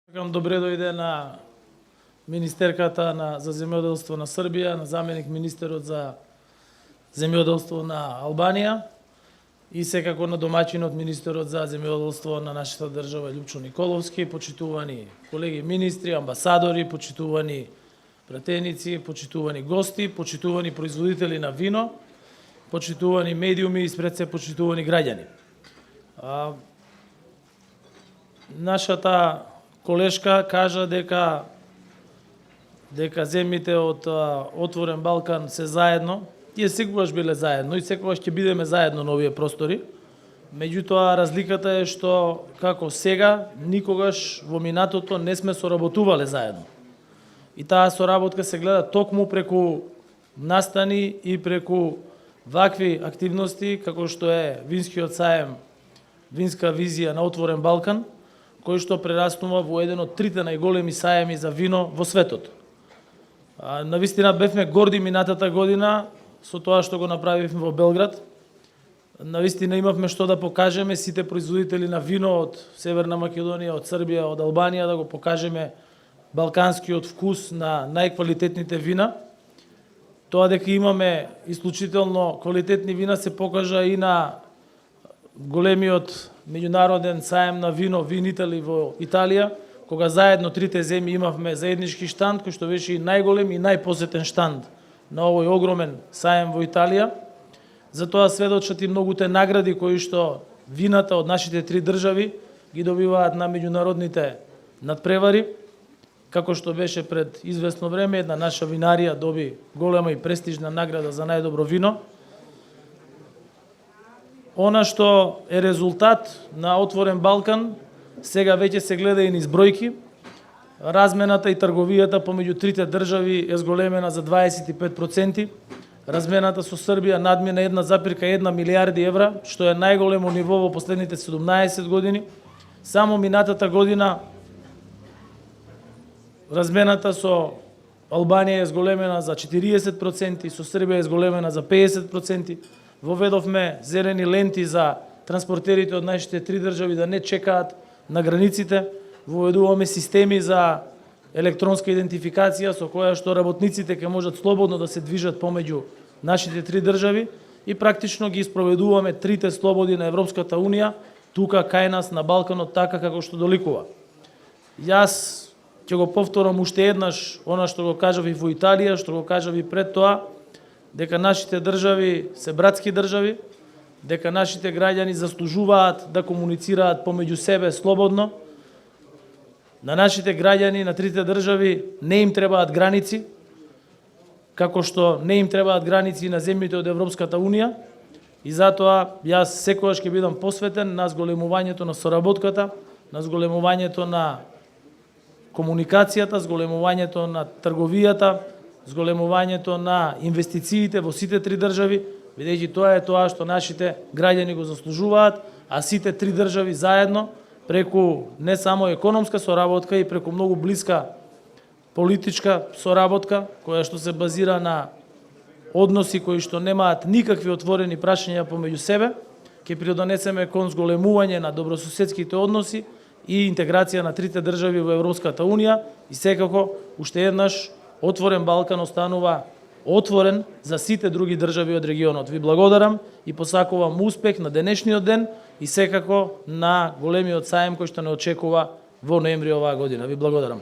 Добре дојде на министерката за земјоделство на Србија, на заменик министерот за земјоделство на Албанија и секако на домаќинот министерот за земјоделство на нашата држава Љупчо Николовски, почитувани колеги министри, амбасадори, почитувани пратеници, почитувани гости, почитувани производители на вино, почитувани медиуми и спред се почитувани граѓани. Нашата колешка кажа дека земјите од Отворен Балкан се заедно. Тие секогаш биле заедно и секогаш ќе бидеме заедно на овие простори. Меѓутоа, разликата е што, како сега, никогаш во минатото не сме соработувале заедно. И таа соработка се гледа токму преку настани и преку вакви активности, како што е Винскиот саем, Винска визија на Отворен Балкан, кој што прерастува во еден од трите најголеми саеми за вино во светот. Навистина бевме горди минатата година со тоа што го направивме во Белград. Навистина имавме што да покажеме сите производители на вино од Северна Македонија, од Србија, од Албанија, да го покажеме балканскиот вкус на најквалитетните вина. Тоа дека имаме исклучително квалитетни вина се покажа и на големиот меѓународен саем на вино Винитали во Италија, кога заедно трите земји имавме заеднички штанд, кој што беше и најголем и најпосетен штанд на овој огромен саем во Италија. Затоа сведочат и многуте награди кои што вината од нашите три држави ги добиваат на меѓународните надпревари, како што беше пред известно време, една наша винарија доби голема и престижна награда за најдобро вино. Она што е резултат на Отворен Балкан, сега веќе се гледа и низ бројки. Размената и трговијата помеѓу трите држави е зголемена за 25%. Размената со Србија надмина 1,1 милијарди евра, што е најголемо ниво во последните 17 години. Само минатата година размената со Албанија е зголемена за 40%, со Србија е зголемена за 50%. Воведовме зелени ленти за транспортерите од нашите три држави да не чекаат на границите. Воведуваме системи за електронска идентификација со која што работниците ќе можат слободно да се движат помеѓу нашите три држави и практично ги спроведуваме трите слободи на Европската Унија тука кај нас на Балканот така како што доликува. Јас ќе го повторам уште еднаш она што го кажав и во Италија, што го кажав и пред тоа, дека нашите држави се братски држави, дека нашите граѓани заслужуваат да комуницираат помеѓу себе слободно. На нашите граѓани на трите држави не им требаат граници, како што не им требаат граници на земјите од Европската Унија, и затоа јас секогаш ќе бидам посветен на зголемувањето на соработката, на зголемувањето на комуникацијата, зголемувањето на трговијата, зголемувањето на инвестициите во сите три држави, бидејќи тоа е тоа што нашите граѓани го заслужуваат, а сите три држави заедно преку не само економска соработка и преку многу блиска политичка соработка, која што се базира на односи кои што немаат никакви отворени прашања помеѓу себе, ќе придонесеме кон зголемување на добрососедските односи и интеграција на трите држави во Европската Унија и секако уште еднаш Отворен Балкан останува отворен за сите други држави од регионот. Ви благодарам и посакувам успех на денешниот ден и секако на големиот саем кој што не очекува во ноември оваа година. Ви благодарам.